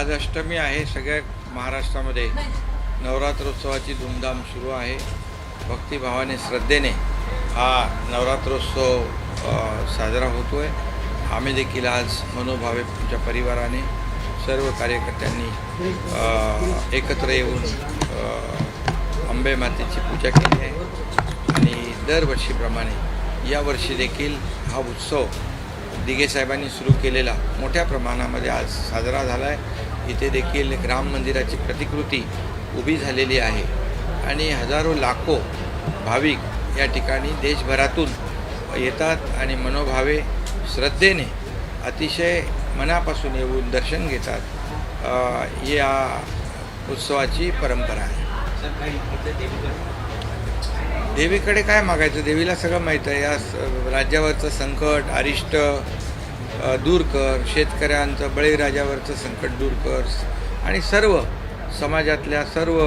आज अष्टमी आहे. सगळ्या महाराष्ट्रामध्ये नवरात्रोत्सवाची धूमधाम सुरू आहे. भक्तिभावाने श्रद्धेने हा नवरात्रोत्सव साजरा होतो आहे. आम्ही देखील आज मनोभावे तुमच्या परिवाराने सर्व कार्यकर्त्यांनी एकत्र येऊन अंबे मातेची पूजा केली आहे आणि दरवर्षीप्रमाणे यावर्षी देखील हा उत्सव दिघे साहेबांनी सुरू केलेला मोठ्या प्रमाणामध्ये आज साजरा झाला आहे. इथे देखील राम मंदिराची प्रतिकृती उभी झालेली आहे आणि हजारो लाखो भाविक या ठिकाणी देशभरातून येतात आणि मनोभावे श्रद्धेने अतिशय मनापासून येऊन दर्शन घेतात. या उत्सवाची परंपरा आहे. देवीकडे काय मागायचं? देवीला सगळं माहीत आहे. या राज्यावरचं संकट अरिष्ट दूर कर, शेतकऱ्यांचं बळीराजावरचं संकट दूर कर आणि सर्व समाजातल्या सर्व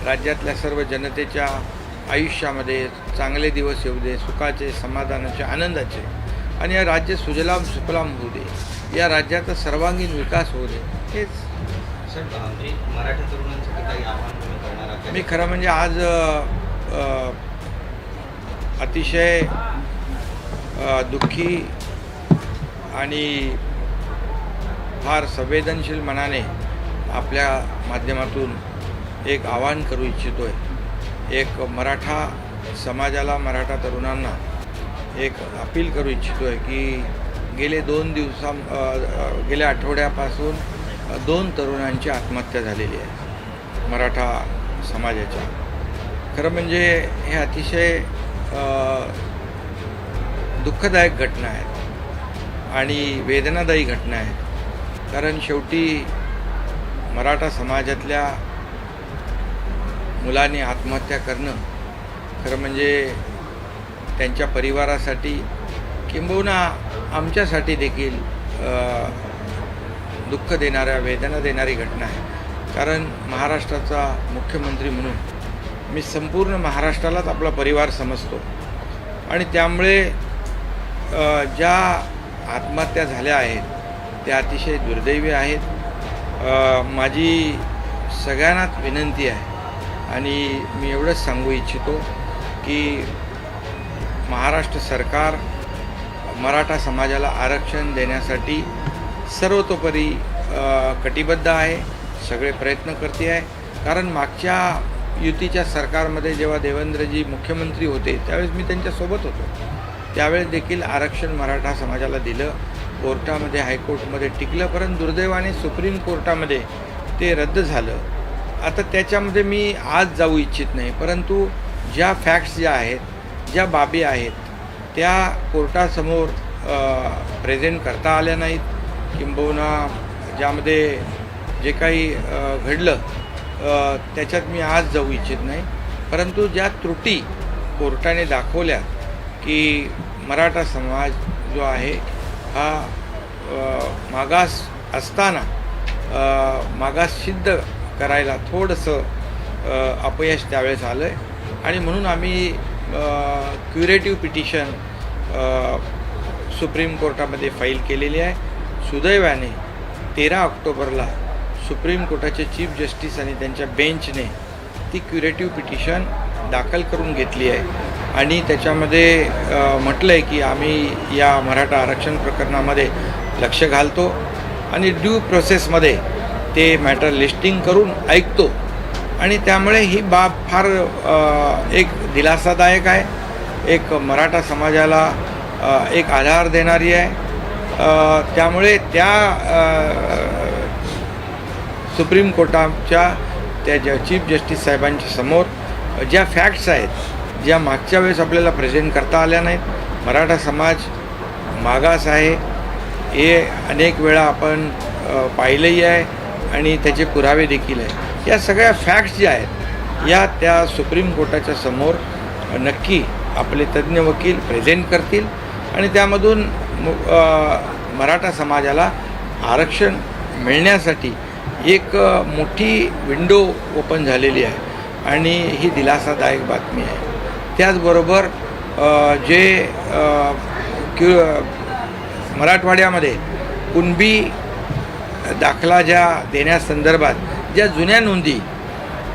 राज्यातल्या सर्व जनतेच्या आयुष्यामध्ये चांगले दिवस येऊ दे, सुखाचे, समाधानाचे, आनंदाचे आणि या राज्य सुजलाम सुफलाम होऊ दे, या राज्याचा सर्वांगीण विकास होऊ दे. हेच मराठी तरुणांसाठी काही आव्हान करणार? मी खरं म्हणजे आज अतिशय दुःखी आणि फार संवेदनशील मनाने आपल्या माध्यमातून एक आवाहन करू इच्छितो आहे. एक मराठा समाजाला, मराठा तरुणांना एक अपील करू इच्छितो आहे की गेल्या आठवड्यापासून 2 तरुणांची आत्महत्या झालेली आहे मराठा समाजाच्या. खरं म्हणजे हे अतिशय दुःखदायक घटना आहेत आणि वेदनादायी घटना आहेत. कारण शेवटी मराठा समाजातल्या मुलांनी आत्महत्या करणं खरं म्हणजे त्यांच्या परिवारासाठी किंबहुना आमच्यासाठी देखील दुःख देणाऱ्या, वेदना देणारी घटना आहे. कारण महाराष्ट्राचा मुख्यमंत्री म्हणून मी संपूर्ण महाराष्ट्रालाच आपला परिवार समजतो आणि त्यामुळे ज्या आत्महत्या झाल्या आहेत त्या अतिशय दुर्दैवी आहेत. माझी सगळ्यांनाच विनंती आहे आणि मी एवढंच सांगू इच्छितो की महाराष्ट्र सरकार मराठा समाजाला आरक्षण देण्यासाठी सर्वतोपरी कटिबद्ध आहे, सगळे प्रयत्न करते आहे. कारण मागच्या युतीच्या सरकारमध्ये जेव्हा देवेंद्रजी मुख्यमंत्री होते त्यावेळेस मी त्यांच्यासोबत होतो. त्यावेळेस देखील आरक्षण मराठा समाजाला दिलं. कोर्टामध्ये, हायकोर्टमध्ये टिकलं, परंतु दुर्दैवाने सुप्रीम कोर्टामध्ये ते रद्द झालं. आता त्याच्यामध्ये मी आज जाऊ इच्छित नाही, परंतु ज्या फॅक्ट्स ज्या आहेत, ज्या बाबी आहेत त्या कोर्टासमोर प्रेझेंट करता आल्या नाहीत, किंबहुना ज्यामध्ये जे काही घडलं त्याच्यात मी आज जाऊ इच्छित नाही. परंतु ज्या त्रुटी कोर्टाने दाखवल्या की मराठा समाज जो आहे हा मागास असताना मागास सिद्ध करायला थोडंसं अपयश त्यावेळेस आलं आहे आणि म्हणून आम्ही क्युरेटिव्ह पिटिशन सुप्रीम कोर्टामध्ये फाईल केलेली आहे. सुदैवाने 13 ऑक्टोबरला सुप्रीम कोर्टाचे चीफ जस्टिस आणि त्यांच्या बेंचने ती क्युरेटिव्ह पिटिशन दाखल करून घेतली आहे आणि त्याच्यामध्ये म्हटलं आहे की आम्ही या मराठा आरक्षण प्रकरणामध्ये लक्ष घालतो आणि ड्यू प्रोसेसमध्ये ते मॅटर लिस्टिंग करून ऐकतो आणि त्यामुळे ही बाब फार एक दिलासादायक आहे, एक मराठा समाजाला एक आधार देणारी आहे. त्यामुळे त्या सुप्रीम कोर्टाच्या त्या ज्या चीफ जस्टिस साहेबांच्या समोर ज्या फॅक्ट्स आहेत, ज्या मागच्या वेळेस आपल्याला प्रेझेंट करता आल्या नाहीत, मराठा समाज मागास आहे हे अनेक वेळा आपण पाहिलंही आहे आणि त्याचे पुरावे देखील आहे. या सगळ्या फॅक्ट्स ज्या आहेत या त्या सुप्रीम कोर्टाच्या समोर नक्की आपले तज्ज्ञ वकील प्रेझेंट करतील आणि त्यामधून मराठा समाजाला आरक्षण मिळण्यासाठी एक मोठी विंडो ओपन झालेली आहे आणि ही दिलासादायक बातमी आहे. त्याचबरोबर जे मराठवाड्यामध्ये कुणबी दाखला ज्या देण्यासंदर्भात ज्या जुन्या नोंदी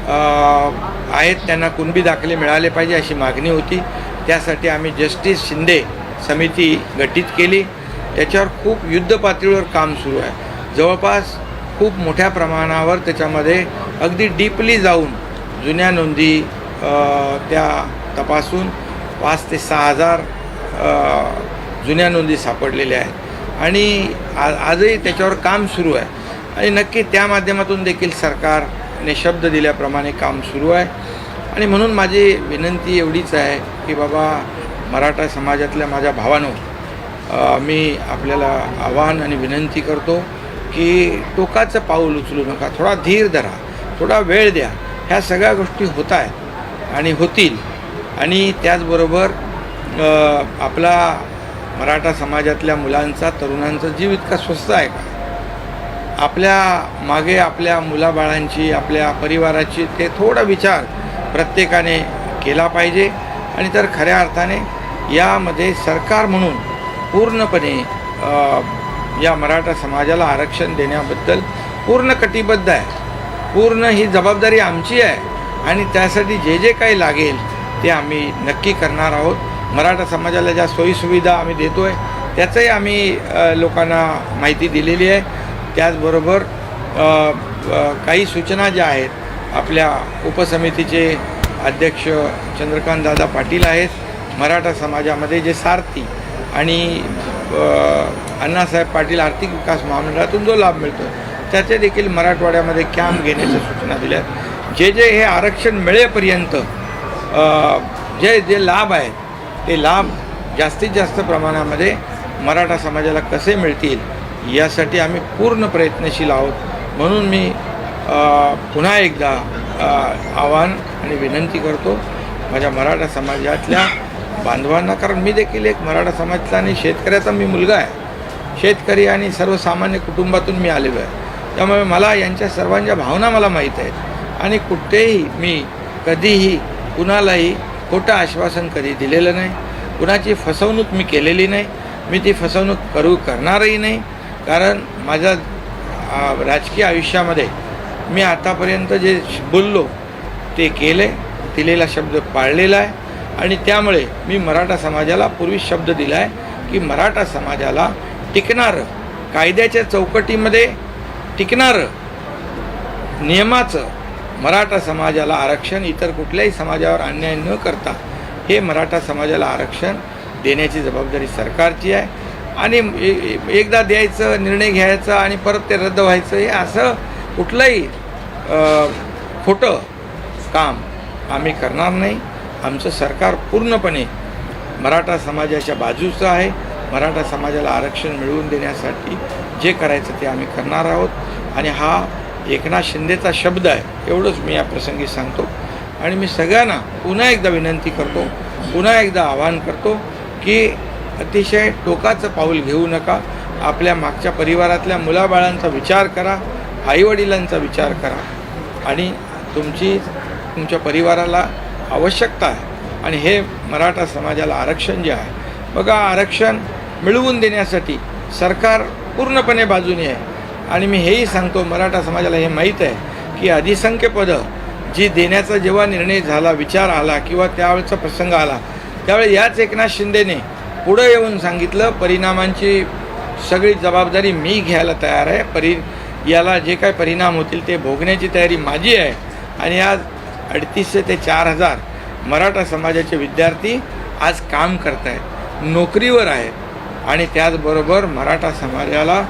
आहेत त्यांना कुणबी दाखले मिळाले पाहिजे अशी मागणी होती. त्यासाठी आम्ही जस्टिस शिंदे समिती गठीत केली. त्याच्यावर खूप युद्धपातळीवर काम सुरू आहे. जवळपास खूप मोठ्या प्रमाणावर त्याच्यामध्ये अगदी डीपली जाऊन जुन्या नोंदी त्या तपासून 5,000 ते 6,000 जुन्या नोंदी सापडलेल्या आहेत आणि आजही त्याच्यावर काम सुरू आहे आणि नक्की त्या माध्यमातून देखील सरकारने शब्द दिल्याप्रमाणे काम सुरू आहे. आणि म्हणून माझी विनंती एवढीच आहे की बाबा मराठा समाजातल्या माझ्या भावांनो, मी आपल्याला आवाहन आणि विनंती करतो की टोकाचं पाऊल उचलू नका. थोडा धीर धरा, थोडा वेळ द्या. ह्या सगळ्या गोष्टी होत आहेत आणि होतील. आणि त्याचबरोबर आपला मराठा समाजातल्या मुलांचा, तरुणांचा जीव इतका स्वस्त आहे का? आपल्या मागे आपल्या मुलाबाळांची, आपल्या परिवाराची ते थोडा विचार प्रत्येकाने केला पाहिजे. आणि तर खऱ्या अर्थाने यामध्ये सरकार म्हणून पूर्णपणे या मराठा समाजाला आरक्षण देण्याबद्दल पूर्ण कटिबद्ध आहे. पूर्ण ही जबाबदारी आमची आहे आणि त्यासाठी जे जे काही लागेल ते आम्ही नक्की करणार आहोत. मराठा समाजाला ज्या सोयीसुविधा आम्ही देतो आहे त्याचंही आम्ही लोकांना माहिती दिलेली आहे. त्याचबरोबर काही सूचना ज्या आहेत, आपल्या उपसमितीचे अध्यक्ष चंद्रकांत दादा पाटील आहेत. मराठा समाजामध्ये जे सारथी आणि अण्णासाहेब पाटील आर्थिक विकास महामंडळातून जो लाभ मिळतो त्याचे देखील मराठवाड्यामध्ये कॅम्प घेण्याच्या सूचना दिल्या आहेत. जे जे हे आरक्षण मिळेपर्यंत जे जे लाभ आहेत ते लाभ जास्तीत जास्त प्रमाणामध्ये मराठा समाजाला कसे मिळतील यासाठी आम्ही पूर्ण प्रयत्नशील आहोत. म्हणून मी पुन्हा एकदा आवाहन आणि विनंती करतो माझ्या मराठा समाजातल्या बांधवांना, कारण मी देखील एक मराठा समाजातला आणि शेतकऱ्याचा मी मुलगा आहे. शेतकरी आणि सर्वसामान्य कुटुंबातून मी आलेलो आहे. त्यामुळे मला यांच्या सर्वांच्या भावना मला माहीत आहेत आणि कुठेही मी कधीही कुणालाही खोटं आश्वासन कधी दिलेलं नाही. कुणाची फसवणूक मी केलेली नाही. मी ती फसवणूक करणारही नाही. कारण माझ्या राजकीय आयुष्यामध्ये मी आतापर्यंत जे बोललो ते केले, दिलेला शब्द पाळलेला आहे. आणि त्यामुळे मी मराठा समाजाला पूर्वी शब्द दिला आहे की मराठा समाजाला टिकणारं, कायद्याच्या चौकटीमध्ये टिकणारं, नियमाचं मराठा समाजाला आरक्षण, इतर कुठल्याही समाजावर अन्याय न करता हे मराठा समाजाला आरक्षण देण्याची जबाबदारी सरकारची आहे. आणि एकदा द्यायचं, निर्णय घ्यायचा आणि परत ते रद्द व्हायचं, हे असं कुठलंही खोटं काम आम्ही करणार नाही. आमचं सरकार पूर्णपणे मराठा समाजाच्या बाजूचं आहे. मराठा समाजाला आरक्षण मिळवून देण्यासाठी जे करायचं ते आम्ही करणार आहोत. आणि हा एकनाथ शिंदेचा शब्द आहे एवढंच मी या प्रसंगी सांगतो. आणि मी सगळ्यांना पुन्हा एकदा विनंती करतो, पुन्हा एकदा आवाहन करतो की अतिशय टोकाचं पाऊल घेऊ नका. आपल्या मागच्या परिवारातल्या मुलाबाळांचा विचार करा, आईवडिलांचा विचार करा. आणि तुमच्या परिवाराला आवश्यकता आहे आणि हे मराठा समाजाला आरक्षण जे आहे, बघा, आरक्षण मिळवून देण्यासाठी सरकार पूर्णपणे बाजूने आहे. आणि मी हेही सांगतो, मराठा समाजाला हे माहीत आहे की अधिसंख्य पदं जी देण्याचा जेव्हा निर्णय झाला, विचार आला किंवा त्यावेळेचा प्रसंग आला, त्यावेळी याच एकनाथ शिंदेने पुढं येऊन सांगितलं परिणामांची सगळी जबाबदारी मी घ्यायला तयार आहे. याला जे काही परिणाम होतील ते भोगण्याची तयारी माझी आहे. आणि आज 350 ते 4,000 मराठा समाजाचे विद्यार्थी आज काम करत आहेत, नोकरीवर आहेत. आणि त्याचबरोबर मराठा समाजाला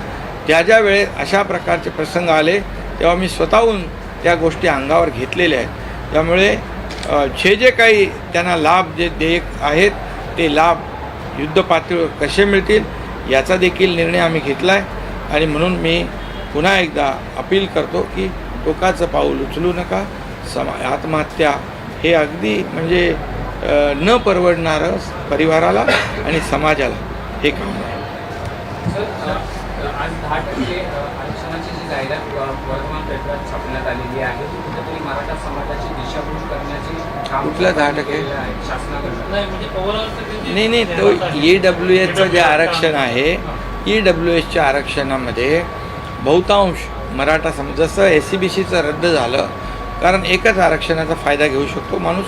ज्या वेळेस अशा प्रकारचे प्रसंग आले तेव्हा मी स्वतःहून त्या गोष्टी अंगावर घेतलेल्या आहेत. त्यामुळे जे काही त्यांना लाभ जे देयक आहेत ते लाभ युद्धपातळीवर कसे मिळतील याचा देखील निर्णय आम्ही घेतला आहे. आणि म्हणून मी पुन्हा एकदा अपील करतो की टोकाचं पाऊल उचलू नका. आत्महत्या हे अगदी म्हणजे न परवडणारं परिवाराला आणि समाजाला हे काम आहे. आज 10% आरक्षणाची जी जाहिरात वर्तमानपत्रात छापण्यात आलेली आहे ती कुठेतरी मराठा समाजाची दिशाभूल करण्याची काम कुठलं 10%? शासनाकडून नाही, तो EWSचं जे आरक्षण आहे, EWSच्या आरक्षणामध्ये बहुतांश मराठा जसं SCBCचं रद्द झालं, कारण एकच आरक्षणाचा फायदा घेऊ शकतो माणूस.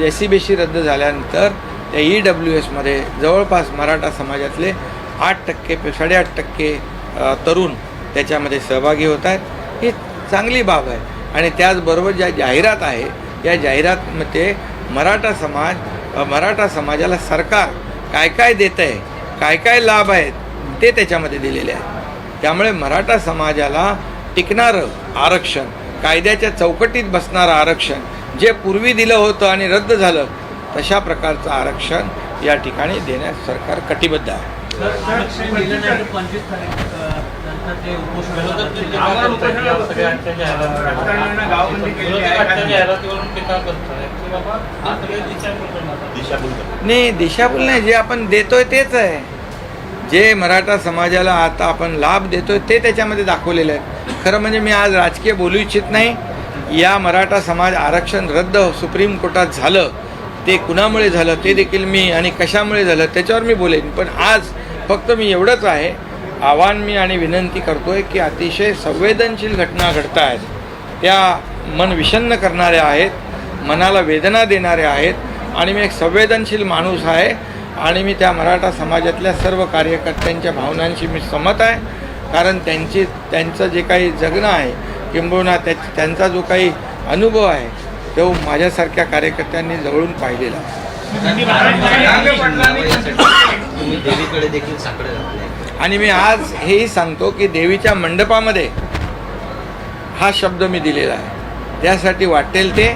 SCBC रद्द झाल्यानंतर त्या EWSमध्ये जवळपास मराठा समाजातले 8%, 8.5% तरुण त्याच्यामध्ये सहभागी होत आहेत. ही चांगली बाब आहे. आणि त्याचबरोबर ज्या जाहिरात आहे, या जाहिरातमध्ये मराठा समाजाला सरकार काय काय देतं आहे, काय काय लाभ आहेत ते त्याच्यामध्ये दिलेले आहेत. त्यामुळे मराठा समाजाला टिकणारं आरक्षण, कायद्याच्या चौकटीत बसणारं आरक्षण, जे पूर्वी दिलं होतं आणि रद्द झालं, तशा प्रकारचं आरक्षण या ठिकाणी देण्यास सरकार कटिबद्ध आहे. नाही, दिशाभूल नाही. जे आपण देतोय तेच आहे. जे मराठा समाजाला आता आपण लाभ देतोय ते त्याच्यामध्ये दाखवलेलं आहे. खरं म्हणजे मी आज राजकीय बोलू इच्छित नाही. या मराठा समाज आरक्षण रद्द सुप्रीम कोर्टात झालं, ते कुणामुळे झालं ते देखील मी, आणि कशामुळे झालं त्याच्यावर मी बोलेन. पण आज फक्त मी एवढंच आहे, आव्हान मी आणि विनंती करतोय की अतिशय संवेदनशील घटना घडत आहेत. त्या मन विषण्ण करणाऱ्या आहेत, मनाला वेदना देणाऱ्या आहेत. आणि मी एक संवेदनशील माणूस आहे आणि मी त्या मराठा समाजातल्या सर्व कार्यकर्त्यांच्या भावनांशी मी सहमत आहे. कारण त्यांचं जे काही जगणं आहे, किंबहुना त्यांचा जो काही अनुभव आहे, तो माझ्यासारख्या कार्यकर्त्यांनी जवळून पाहिलेला आहे. तुम्ही देवीकडे देखील साकडं घातलंय. आणि मी आज हेही सांगतो की देवीच्या मंडपामध्ये हा शब्द मी दिलेला आहे. त्यासाठी वाटेल ते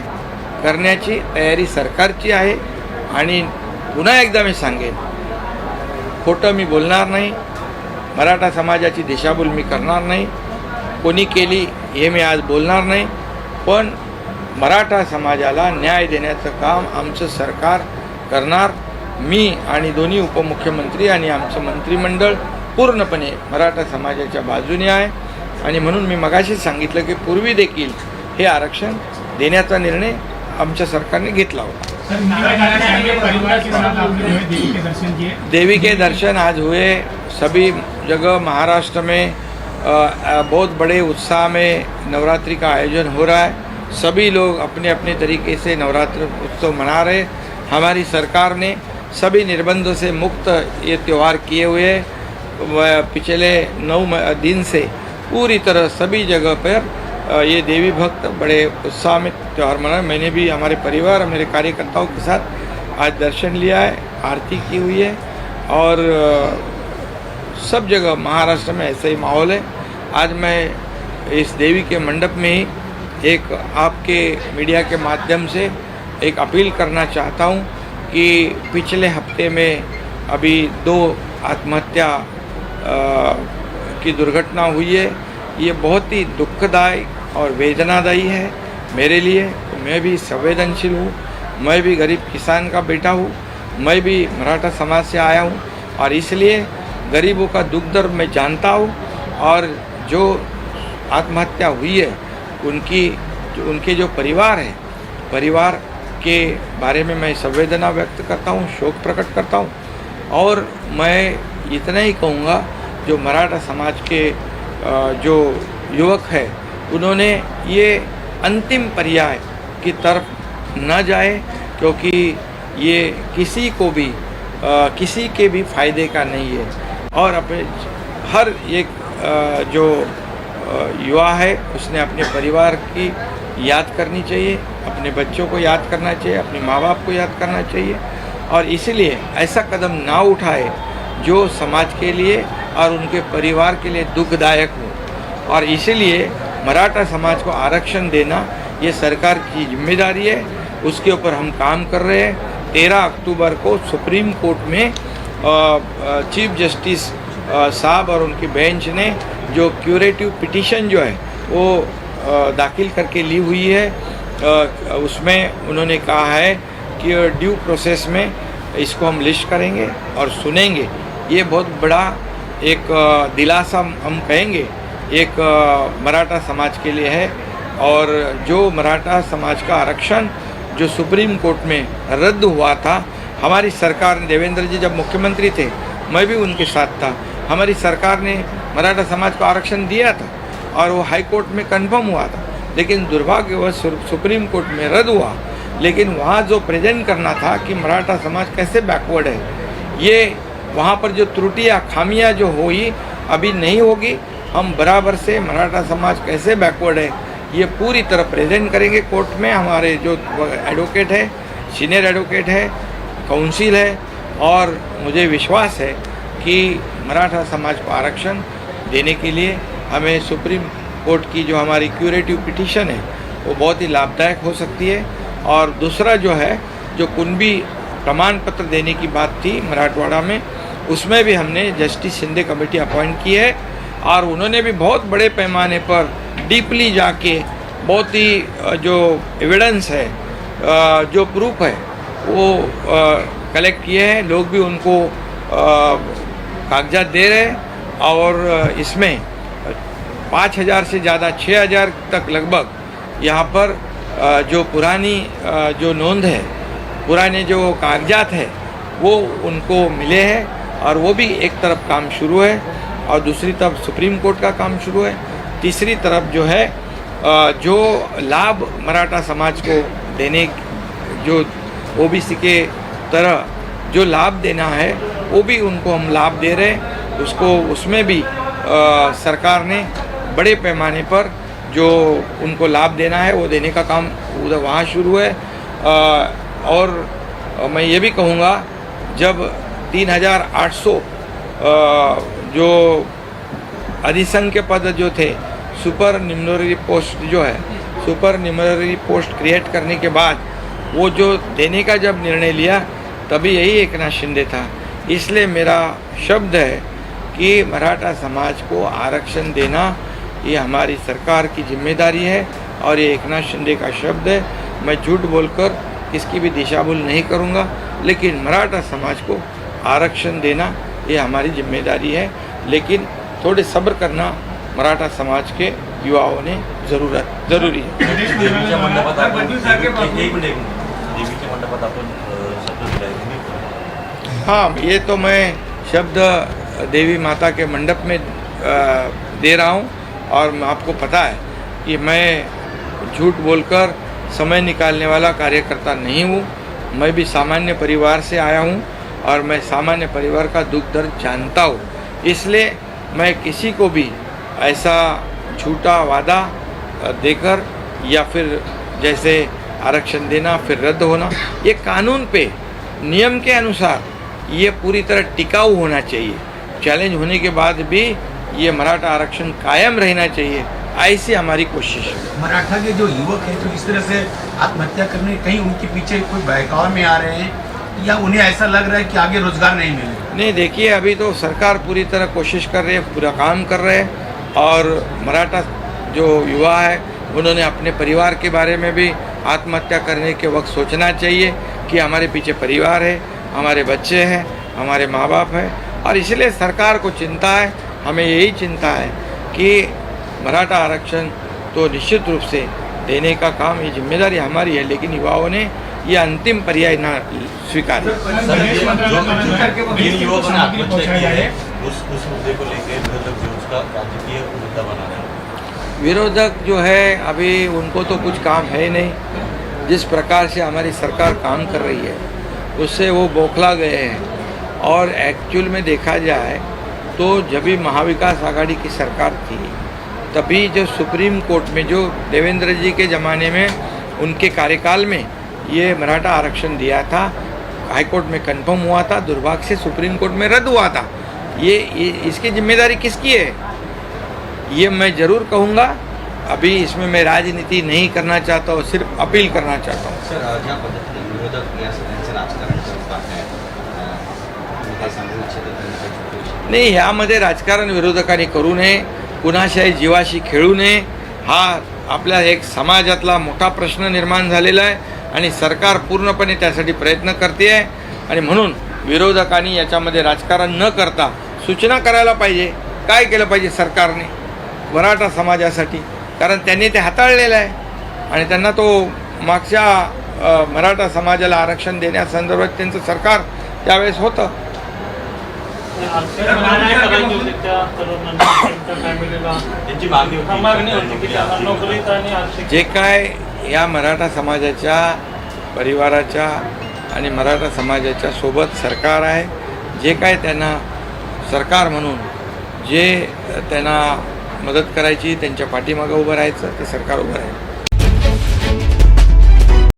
करण्याची तयारी सरकारची आहे. आणि पुन्हा एकदा मी सांगेन, खोटं मी बोलणार नाही, मराठा समाजाची दिशाभूल मी करणार नाही, कोणी केली हे मी आज बोलणार नाही. पण मराठा समाजाला न्याय देण्याचं काम आमचं सरकार करणार. मी आणि दोन्ही उपमुख्यमंत्री आणि आमचं मंत्रिमंडळ पूर्णपणे मराठा समाजाच्या बाजूने आहे. आणि म्हणून मी मगाशीच सांगितलं की पूर्वी देखील हे आरक्षण देण्याचा निर्णय आमच्या सरकारने घेतला होता. देवी के दर्शन आज हुए सभी जगह महाराष्ट्र में. बहुत बड़े उत्साह में नवरात्रि का आयोजन हो रहा है. सभी लोग अपने अपने तरीके से नवरात्र उत्सव मना रहे. हमारी सरकार ने सभी निर्बंधों से मुक्त ये त्यौहार किए हुए हैं. पिछले 9 दिन से पूरी तरह सभी जगह पर ये देवी भक्त बड़े उत्साह में त्यौहार मना. मैंने भी हमारे परिवार और मेरे कार्यकर्ताओं के साथ आज दर्शन लिया है, आरती की हुई है. और सब जगह महाराष्ट्र में ऐसा ही माहौल है. आज मैं इस देवी के मंडप में ही एक आपके मीडिया के माध्यम से एक अपील करना चाहता हूँ कि पिछले हफ्ते में अभी 2 आत्महत्या की दुर्घटना हुई है. ये बहुत ही दुखदायी और वेदनादायी है मेरे लिए. मैं भी संवेदनशील हूँ, मैं भी गरीब किसान का बेटा हूँ, मैं भी मराठा समाज से आया हूँ और इसलिए गरीबों का दुख दर्द मैं जानता हूँ. और जो आत्महत्या हुई है उनके जो परिवार है, परिवार के बारे में मैं संवेदना व्यक्त करता हूँ, शोक प्रकट करता हूँ. और मैं इतना ही कहूँगा, जो मराठा समाज के जो युवक है उन्होंने ये अंतिम पर्याय की तरफ न जाए, क्योंकि ये किसी को भी किसी के भी फायदे का नहीं है. और अपने हर एक जो युवा है उसने अपने परिवार की याद करनी चाहिए, अपने बच्चों को याद करना चाहिए, अपने माँ बाप को याद करना चाहिए. और इसलिए ऐसा कदम ना उठाए जो समाज के लिए और उनके परिवार के लिए दुखदायक हो. और इसलिए मराठा समाज को आरक्षण देना ये सरकार की जिम्मेदारी है. उसके ऊपर हम काम कर रहे हैं. 13 अक्टूबर को सुप्रीम कोर्ट में चीफ जस्टिस साहब और उनकी बेंच ने जो क्यूरेटिव पिटीशन जो है वो दाखिल करके ली हुई है. उसमें उन्होंने कहा है कि ड्यू प्रोसेस में इसको हम लिस्ट करेंगे और सुनेंगे. ये बहुत बड़ा एक दिलासा हम कहेंगे एक मराठा समाज के लिए है. और जो मराठा समाज का आरक्षण जो सुप्रीम कोर्ट में रद्द हुआ था, हमारी सरकार ने, देवेंद्र जी जब मुख्यमंत्री थे मैं भी उनके साथ था, हमारी सरकार ने मराठा समाज को आरक्षण दिया था और वो हाई कोर्ट में कंफर्म हुआ था, लेकिन दुर्भाग्यवश सुप्रीम कोर्ट में रद्द हुआ। लेकिन वहाँ जो प्रेजेंट करना था कि मराठा समाज कैसे बैकवर्ड है, ये वहाँ पर जो त्रुटियाँ खामियाँ जो हुई अभी नहीं होगी। हम बराबर से मराठा समाज कैसे बैकवर्ड है ये पूरी तरह प्रेजेंट करेंगे कोर्ट में। हमारे जो एडवोकेट है, सीनियर एडवोकेट है, काउंसिल है, और मुझे विश्वास है कि मराठा समाज को आरक्षण देने के लिए हमें सुप्रीम कोर्ट की जो हमारी क्यूरेटिव पिटीशन है वो बहुत ही लाभदायक हो सकती है। और दूसरा जो है, जो कुणबी प्रमाण पत्र देने की बात थी मराठवाड़ा में, उसमें भी हमने जस्टिस शिंदे कमेटी अपॉइंट की है और उन्होंने भी बहुत बड़े पैमाने पर डीपली जाके बहुत ही जो एविडेंस है, जो प्रूफ है वो कलेक्ट किए हैं। लोग भी उनको कागजात दे रहे हैं और इसमें 5,000 से ज़्यादा 6,000 तक लगभग यहाँ पर जो पुरानी जो नोंद है, पुराने जो कागजात है वो उनको मिले हैं और वो भी एक तरफ काम शुरू है और दूसरी तरफ सुप्रीम कोर्ट का काम शुरू है। तीसरी तरफ जो है जो लाभ मराठा समाज को देने, जो ओबीसी के तरह जो लाभ देना है वो भी उनको हम लाभ दे रहे हैं। उसको उसमें भी सरकार ने बड़े पैमाने पर जो उनको लाभ देना है वो देने का काम उधर वहाँ शुरू है। और मैं ये भी कहूँगा, जब 3,800 जो अधिसंख्य पद जो थे, सुपर न्यूमररी पोस्ट जो है, सुपर न्यूमररी पोस्ट क्रिएट करने के बाद वो जो देने का जब निर्णय लिया तभी यही एकनाथ शिंदे था। इसलिए मेरा शब्द है कि मराठा समाज को आरक्षण देना ये हमारी सरकार की जिम्मेदारी है और ये एकनाथ शिंदे का शब्द है। मैं झूठ बोलकर किसकी भी दिशाभूल नहीं करूँगा, लेकिन मराठा समाज को आरक्षण देना ये हमारी जिम्मेदारी है। लेकिन थोड़े सब्र करना मराठा समाज के युवाओं ने ज़रूरी है। देवीच्या मंडपात आपण शब्द दिलाय तुम्ही? हाँ, ये तो मैं शब्द देवी माता के मंडप में दे रहा हूँ और आपको पता है कि मैं झूठ बोलकर समय निकालने वाला कार्यकर्ता नहीं हूँ। मैं भी सामान्य परिवार से आया हूँ और मैं सामान्य परिवार का दुख दर्द जानता हूँ। इसलिए मैं किसी को भी ऐसा झूठा वादा देकर या फिर जैसे आरक्षण देना फिर रद्द होना, ये कानून पे नियम के अनुसार ये पूरी तरह टिकाऊ होना चाहिए। चैलेंज होने के बाद भी ये मराठा आरक्षण कायम रहना चाहिए, ऐसी हमारी कोशिश है। मराठा के जो युवक हैं जो इस तरह से आत्महत्या करने, कहीं उनके पीछे कोई बहकाव में आ रहे हैं या उन्हें ऐसा लग रहा है कि आगे रोजगार नहीं मिलेगा? नहीं, देखिए, अभी तो सरकार पूरी तरह कोशिश कर रही है, पूरा काम कर रहे हैं और मराठा जो युवा है उन्होंने अपने परिवार के बारे में भी आत्महत्या करने के वक्त सोचना चाहिए कि हमारे पीछे परिवार है, हमारे बच्चे हैं, हमारे माँ बाप हैं। और इसलिए सरकार को चिंता है, हमें यही चिंता है कि मराठा आरक्षण तो निश्चित रूप से देने का काम, ये जिम्मेदारी हमारी है, लेकिन युवाओं ने ये अंतिम पर्याय ना स्वीकार। जिन युवकों ने आत्महत्या की है उस मुद्दे को लेकर विरोधक जो उसका राजकीय मुद्दा बना रहे हैं। विरोधक जो है अभी उनको तो कुछ काम है नहीं। जिस प्रकार से हमारी सरकार काम कर रही है उससे वो बौखला गए हैं। और एक्चुअल में देखा जाए तो जब भी महाविकास आघाड़ी की सरकार थी तभी जो सुप्रीम कोर्ट में, जो देवेंद्र जी के ज़माने में उनके कार्यकाल में ये मराठा आरक्षण दिया था, हाई कोर्ट में कंफर्म हुआ था, दुर्भाग्य से सुप्रीम कोर्ट में रद्द हुआ था। ये इसकी जिम्मेदारी किसकी है ये मैं ज़रूर कहूँगा। अभी इसमें मैं राजनीति नहीं करना चाहता हूँ, सिर्फ अपील करना चाहता हूँ। सर, ज्या पद्धतीने विरोधक या सगळ्यांचं राजकारण करत आहेत, तुम्ही काय सांगू इच्छिता त्यांनी काही छोटे विषय? नाही, यामध्ये राजकारण विरोधकांनी करू नये, कुणाशाही जीवाशी खेळू नये। हा आपल्या एक समाजातला मोठा प्रश्न निर्माण झालेला आहे आणि सरकार पूर्णपणे त्यासाठी प्रयत्न करते आहे आणि म्हणून विरोधकांनी याच्यामध्ये राजकारण न करता सूचना करायला पाहिजे। काय केलं पाहिजे सरकारने मराठा समाजासाठी, कारण त्यांनी ते हाताळलेलं आहे आणि त्यांना तो मागच्या मराठा समाजाला आरक्षण देण्यासंदर्भात त्यांचं सरकार त्यावेळेस होतं। त्यांची मागणी होती जे काय या मराठा समाजाच्या परिवाराच्या आणि मराठा समाजाच्या सोबत सरकार आहे, जे काय त्यांना सरकार म्हणून जे त्यांना मदत करायची, त्यांच्या पाठीमागं उभं राहायचं, ते सरकार उभं राहील.